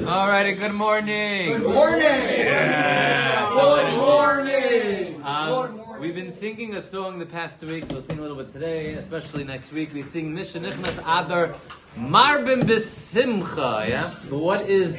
Alrighty, good morning. Good morning. Yeah. Good morning. We've been singing a song the past 2 weeks. We'll sing a little bit today, especially next week. We sing Mishanichnas Adar Marbim B'Simcha. Yeah. But what is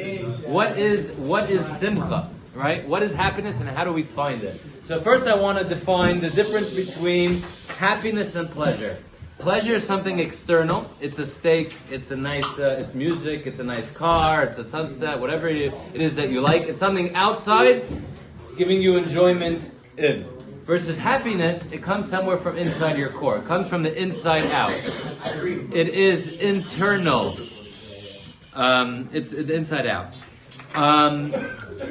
Simcha? Right? What is happiness, and how do we find it? So first, I want to define the difference between happiness and pleasure. Pleasure is something external. It's a steak. It's a nice. It's music. It's a nice car. It's a sunset. Whatever it is that you like. It's something outside, giving you enjoyment in. Versus happiness, it comes somewhere from inside your core. It comes from the inside out. It is internal. It's inside out.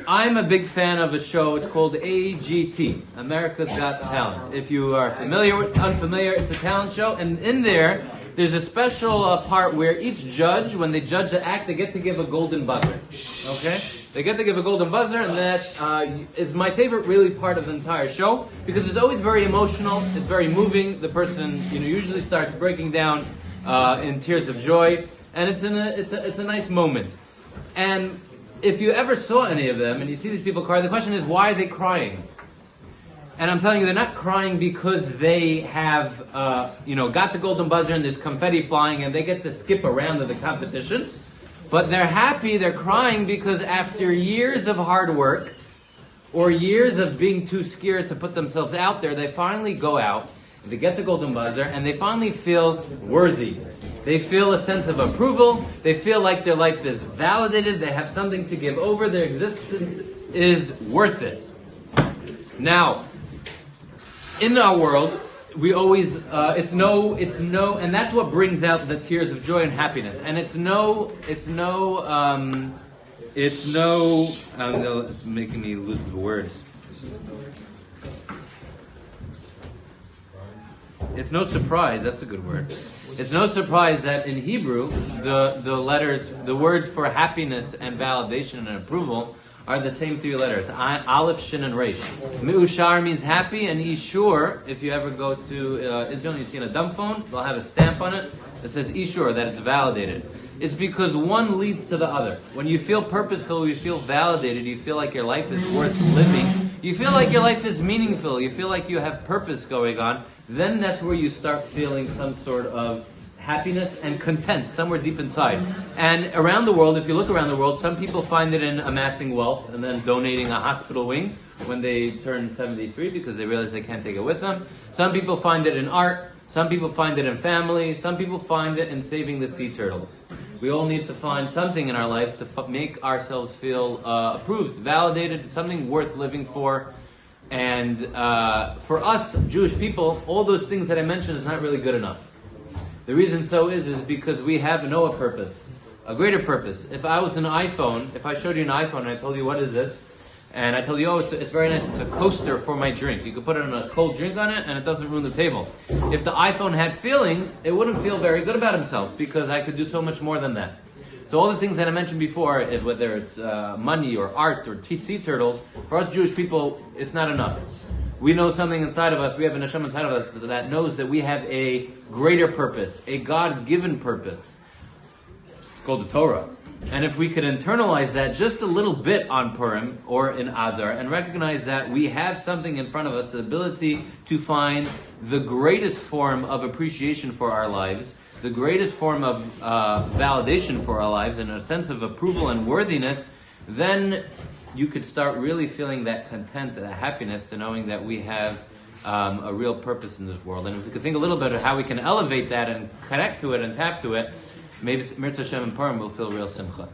I'm a big fan of a show. It's called A.B.C.D, America's Got Talent. If you are unfamiliar, it's a talent show. And in there's a special part where each judge, when they judge the act, they get to give a golden buzzer. Okay? They get to give a golden buzzer, and that is my favorite really part of the entire show, because it's always very emotional. It's very moving. The person usually starts breaking down in tears of joy, and it's a nice moment. And if you ever saw any of them and you see these people cry, the question is, why are they crying? And I'm telling you, they're not crying because they have, got the golden buzzer and there's confetti flying and they get to skip around in the competition. But they're happy, they're crying because after years of hard work or years of being too scared to put themselves out there, they finally go out, they get the golden buzzer, and they finally feel worthy. They feel a sense of approval. They feel like their life is validated. They have something to give over. Their existence is worth it. Now, in our world, we always, it's no, and that's what brings out the tears of joy and happiness. And it's making me lose the words. It's no surprise, that's a good word. It's no surprise that in Hebrew, the words for happiness and validation and approval are the same three letters. Aleph, Shin, and Resh. Me'ushar means happy, and Ishur, if you ever go to Israel and you see in a dumb phone, they'll have a stamp on it that says Ishur, that it's validated. It's because one leads to the other. When you feel purposeful, you feel validated, you feel like your life is worth living, you feel like your life is meaningful, you feel like you have purpose going on, then that's where you start feeling some sort of happiness and content somewhere deep inside. And around the world, if you look around the world, some people find it in amassing wealth and then donating a hospital wing when they turn 73 because they realize they can't take it with them. Some people find it in art. Some people find it in family. Some people find it in saving the sea turtles. We all need to find something in our lives to make ourselves feel approved, validated, something worth living for. And for us, Jewish people, all those things that I mentioned is not really good enough. The reason so is because we have a purpose, a greater purpose. If I was an iPhone, if I showed you an iPhone and I told you, what is this? And I told you, it's very nice, it's a coaster for my drink. You could put a cold drink on it and it doesn't ruin the table. If the iPhone had feelings, it wouldn't feel very good about himself because I could do so much more than that. So all the things that I mentioned before, whether it's money or art or sea turtles, for us Jewish people, it's not enough. We know something inside of us, we have a neshama inside of us that knows that we have a greater purpose, a God-given purpose. It's called the Torah. And if we could internalize that just a little bit on Purim or in Adar and recognize that we have something in front of us, the ability to find the greatest form of appreciation for our lives, the greatest form of validation for our lives, and a sense of approval and worthiness, then you could start really feeling that content, that happiness, to knowing that we have a real purpose in this world. And if we could think a little bit of how we can elevate that and connect to it and tap to it, maybe Mirza Hashem and Purim will feel real simcha.